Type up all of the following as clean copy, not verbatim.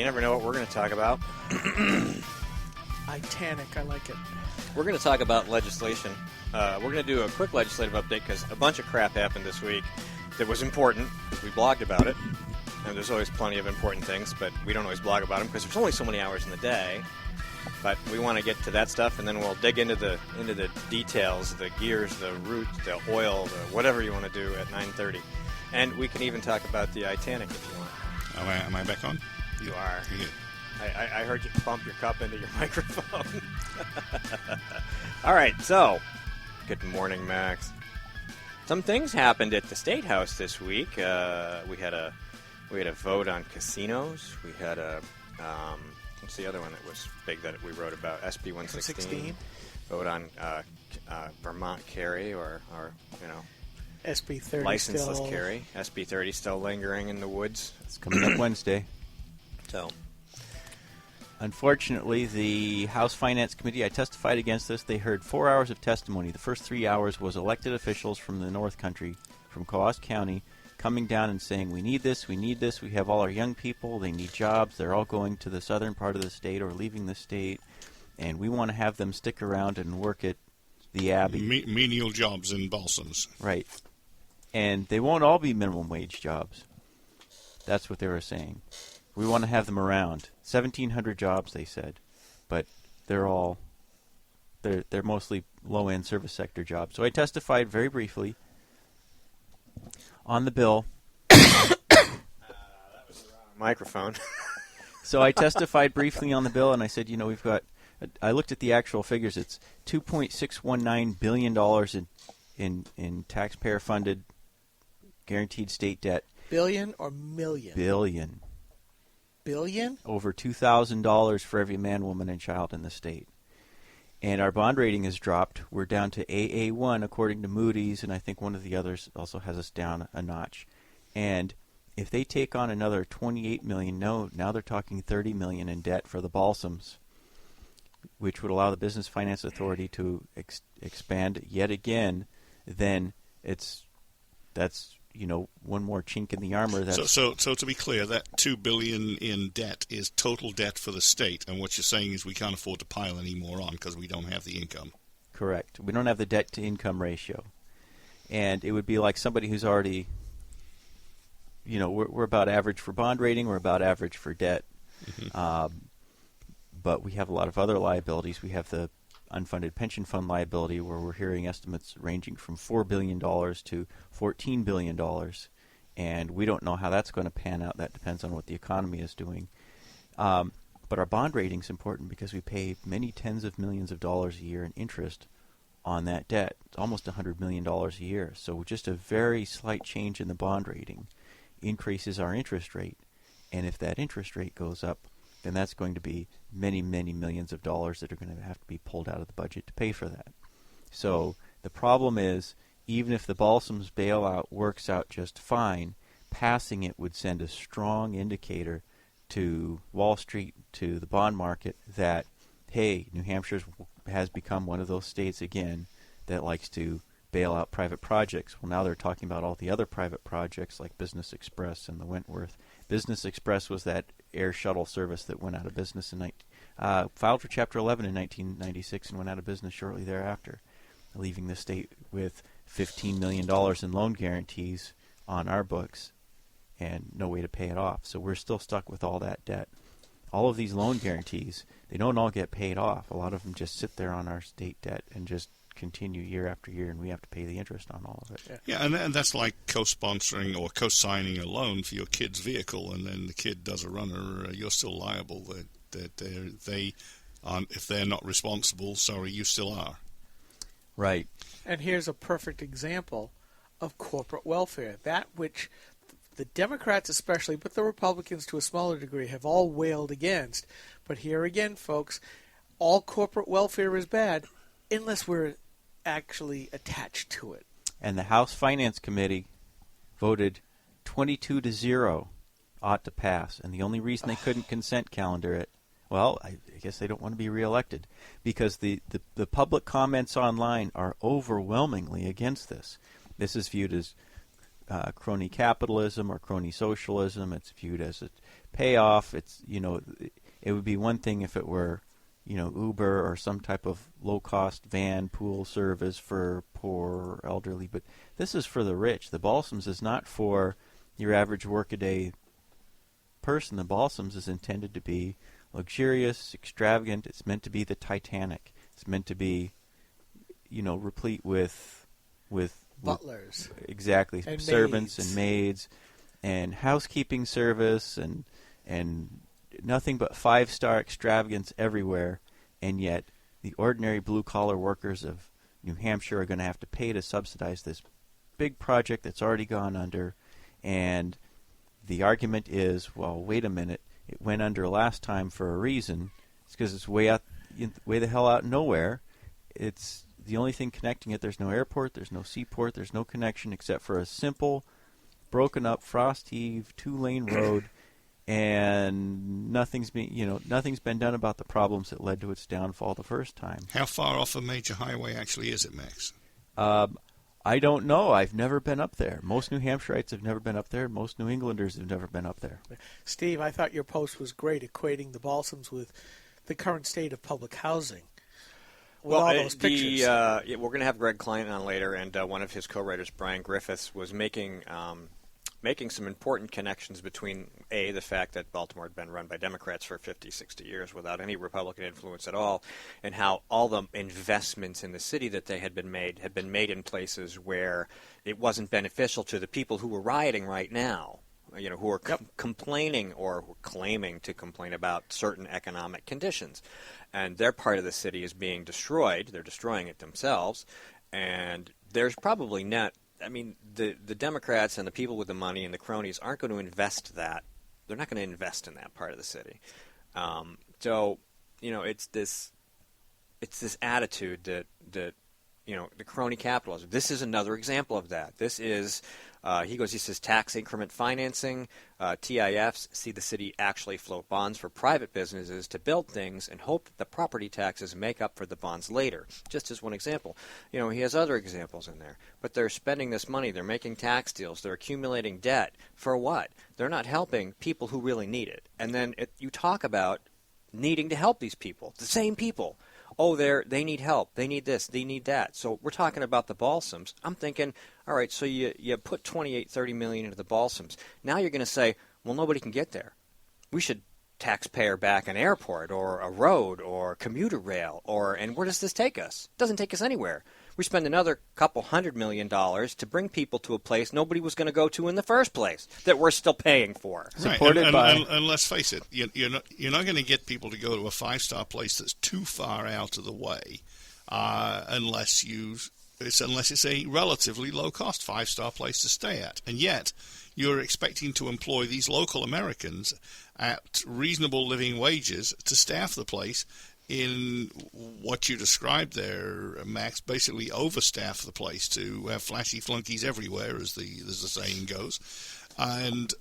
never know what we're going to talk about. Titanic, I like it. We're going to talk about legislation. We're going to do a quick legislative update because a bunch of crap happened this week that was important because we blogged about it. And there's always plenty of important things, but we don't always blog about them because there's only so many hours in the day. But we want to get to that stuff, and then we'll dig into the details, the gears, the root, the oil, the whatever you want to do at 9:30. And we can even talk about the Titanic if you want. Am I back on? You are. Good. I heard you bump your cup into your microphone. All right, so good morning, Max. Some things happened at the State House this week. We had a vote on casinos. We had a what's the other one that was big that we wrote about? SB 116. Vote on Vermont carry or SB 30 licenseless still. carry. SB 30 still lingering in the woods. It's coming up Wednesday. So, unfortunately, the House Finance Committee, I testified against this. They heard 4 hours of testimony. The first 3 hours was elected officials from the North Country, from Coast County, coming down and saying, we need this, we have all our young people, they need jobs, they're all going to the southern part of the state or leaving the state, and we want to have them stick around and work at the Abbey. Menial jobs in balsams. Right. And they won't all be minimum wage jobs. That's what they were saying. We want to have them around. 1,700 jobs, they said, but they're mostly low-end service sector jobs. So I testified very briefly on the bill. that was the wrong microphone. So I testified briefly on the bill, and I said, we've got. I looked at the actual figures. It's $2.619 billion in taxpayer-funded guaranteed state debt. Billion or million? Billion. Billion? Over $2,000 for every man, woman, and child in the state. And our bond rating has dropped. We're down to AA1 according to Moody's, and I think one of the others also has us down a notch. And if they take on another $28 million, now they're talking $30 million in debt for the balsams, which would allow the Business Finance Authority to expand yet again, then that's one more chink in the armor. So to be clear, that $2 billion in debt is total debt for the state, and what you're saying is we can't afford to pile any more on because we don't have the income. Correct. We don't have the debt-to-income ratio. And it would be like somebody who's already, we're about average for bond rating, we're about average for debt. Mm-hmm. But we have a lot of other liabilities. We have the unfunded pension fund liability, where we're hearing estimates ranging from $4 billion to $14 billion. And we don't know how that's going to pan out. That depends on what the economy is doing. But our bond rating is important because we pay many tens of millions of dollars a year in interest on that debt. It's almost $100 million a year. So just a very slight change in the bond rating increases our interest rate. And if that interest rate goes up, then that's going to be many, many millions of dollars that are going to have to be pulled out of the budget to pay for that. So the problem is, even if the balsams bailout works out just fine, passing it would send a strong indicator to Wall Street, to the bond market, that, hey, New Hampshire has become one of those states again that likes to bail out private projects. Well, now they're talking about all the other private projects like Business Express and the Wentworth. Business Express was that air shuttle service that went out of business filed for Chapter 11 in 1996 and went out of business shortly thereafter, leaving the state with $15 million in loan guarantees on our books and no way to pay it off. So we're still stuck with all that debt. All of these loan guarantees, they don't all get paid off. A lot of them just sit there on our state debt and just continue year after year, and we have to pay the interest on all of it. Yeah, and that's like co-sponsoring or co-signing a loan for your kid's vehicle, and then the kid does a runner. You're still liable. That they if they're not responsible, sorry, you still are. Right. And here's a perfect example of corporate welfare, that which the Democrats especially, but the Republicans to a smaller degree, have all wailed against. But here again, folks, all corporate welfare is bad unless we're actually attached to it. And the House Finance Committee voted 22-0 ought to pass. And the only reason they couldn't consent calendar it, well, I guess they don't want to be reelected, because the public comments online are overwhelmingly against this. This is viewed as crony capitalism or crony socialism. It's viewed as a payoff. It's, it would be one thing if it were, Uber or some type of low-cost van pool service for poor or elderly, but this is for the rich. The Balsams is not for your average workaday person. The Balsams is intended to be luxurious, extravagant. It's meant to be the Titanic. It's meant to be, replete with butlers. Exactly. And servants maids. And maids and housekeeping service and nothing but 5-star extravagance everywhere, and yet the ordinary blue-collar workers of New Hampshire are going to have to pay to subsidize this big project that's already gone under. And the argument is, well, wait a minute, it went under last time for a reason. It's because it's way the hell out nowhere. It's the only thing connecting it. There's no airport, there's no seaport, there's no connection except for a simple, broken-up, frost-heave, 2-lane road. And nothing's been done about the problems that led to its downfall the first time. How far off a major highway actually is it, Max? I don't know. I've never been up there. Most New Hampshireites have never been up there. Most New Englanders have never been up there. Steve, I thought your post was great, equating the Balsams with the current state of public housing. With all those pictures. We're going to have Greg Klein on later, and one of his co-writers, Brian Griffiths, was making some important connections between, the fact that Baltimore had been run by Democrats for 50, 60 years without any Republican influence at all, and how all the investments in the city that they had been made in places where it wasn't beneficial to the people who were rioting right now, who are complaining or claiming to complain about certain economic conditions. And their part of the city is being destroyed. They're destroying it themselves. And there's probably not... the Democrats and the people with the money and the cronies aren't going to invest that. They're not going to invest in that part of the city. It's this attitude that the crony capitalism. This is another example of that. This is, he says tax increment financing, TIFs, see the city actually float bonds for private businesses to build things and hope that the property taxes make up for the bonds later. Just as one example. He has other examples in there. But they're spending this money. They're making tax deals. They're accumulating debt. For what? They're not helping people who really need it. And then you talk about needing to help these people, the same people. Oh, they need help. They need this. They need that. So we're talking about the Balsams. I'm thinking, all right, so you put $28-30 million into the Balsams. Now you're going to say, well, nobody can get there. We should taxpayer back an airport or a road or commuter rail. And where does this take us? It doesn't take us anywhere. We spend another couple $100 million to bring people to a place nobody was going to go to in the first place that we're still paying for. Right. And let's face it, you're not going to get people to go to a 5-star place that's too far out of the way, unless it's a relatively low-cost 5-star place to stay at. And yet, you're expecting to employ these local Americans at reasonable living wages to staff the place. In what you described there, Max, basically overstaff the place to have flashy flunkies everywhere, as the saying goes. And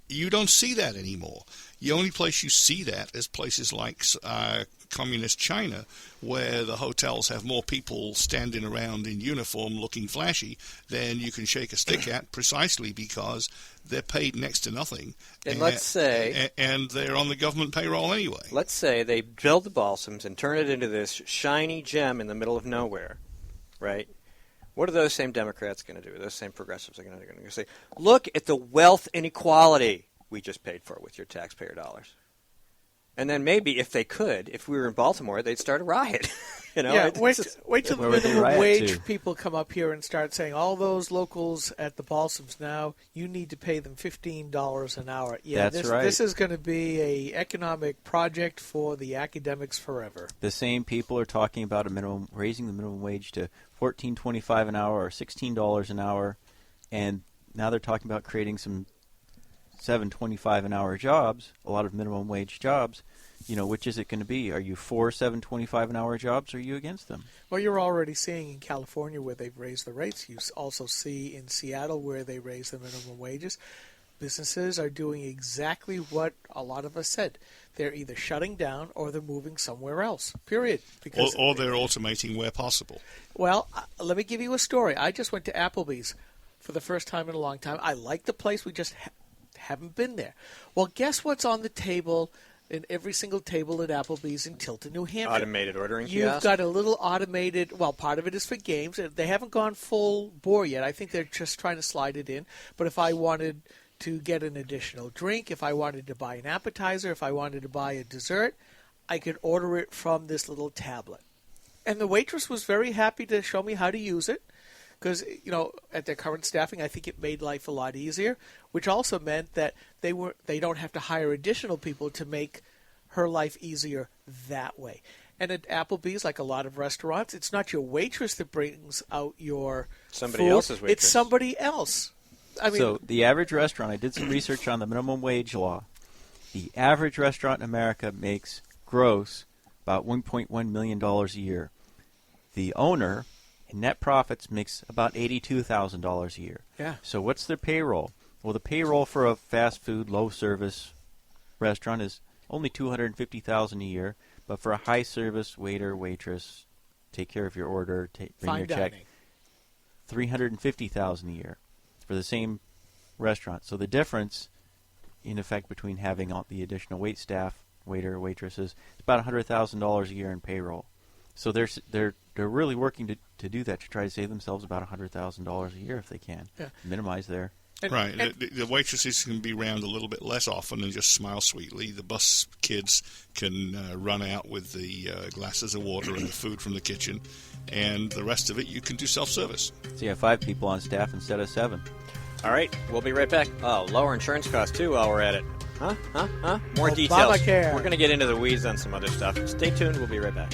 you don't see that anymore. The only place you see that is places like communist China, where the hotels have more people standing around in uniform looking flashy than you can shake a stick at, precisely because they're paid next to nothing. And let's say... And they're on the government payroll anyway. Let's say they build the Balsams and turn it into this shiny gem in the middle of nowhere, right? What are those same Democrats going to do? Those same progressives are going to say, look at the wealth inequality we just paid for with your taxpayer dollars. And then maybe if we were in Baltimore, they'd start a riot. Wait till the minimum wage people come up here and start saying, all those locals at the Balsams now, you need to pay them $15 an hour. Yeah, that's right. This is going to be a economic project for the academics forever. The same people are talking about raising the minimum wage to $14.25 an hour or $16 an hour, and now they're talking about creating some $7.25 an hour jobs, a lot of minimum wage jobs. Which is it going to be? Are you for $7.25 an hour jobs, or are you against them? Well, you're already seeing in California where they've raised the rates. You also see in Seattle where they raise the minimum wages. Businesses are doing exactly what a lot of us said. They're either shutting down or they're moving somewhere else, period. Or they're automating where possible. Well, let me give you a story. I just went to Applebee's. for the first time in a long time. I like the place. We just haven't been there. Well, guess what's on the table in every single table at Applebee's in Tilton, New Hampshire? Automated ordering You've kiosk. got a little automated, well, part of it is for games. They haven't gone full bore yet. I think they're just trying to slide it in. But if I wanted to get an additional drink, if I wanted to buy an appetizer, if I wanted to buy a dessert, I could order it from this little tablet. And the waitress was very happy to show me how to use it because, at their current staffing, I think it made life a lot easier, which also meant that they don't have to hire additional people to make her life easier that way. And at Applebee's, like a lot of restaurants, it's not your waitress that brings out your Somebody food. else's waitress. It's somebody else. I mean, so the average restaurant, I did some research on the minimum wage law. The average restaurant in America makes gross about $1.1 million a year. The owner, in net profits, makes about $82,000 a year. Yeah. So what's their payroll? Well, the payroll for a fast food, low-service restaurant is only $250,000 a year, but for a high-service waiter, waitress, take care of your order, bring fine your check, dining. $350,000 a year for the same restaurant. So the difference, in effect, between having all the additional wait staff, waiter, waitresses, it's about $100,000 a year in payroll. So they're really working to do that, to try to save themselves about $100,000 a year if they can, minimize their. Right. The waitresses can be around a little bit less often and just smile sweetly. The bus kids can run out with the glasses of water and the food from the kitchen. And the rest of it, you can do self-service. So you have 5 people on staff instead of 7. All right, we'll be right back. Oh, lower insurance costs, too, while we're at it. Huh? More details. Obamacare. We're going to get into the weeds on some other stuff. Stay tuned. We'll be right back.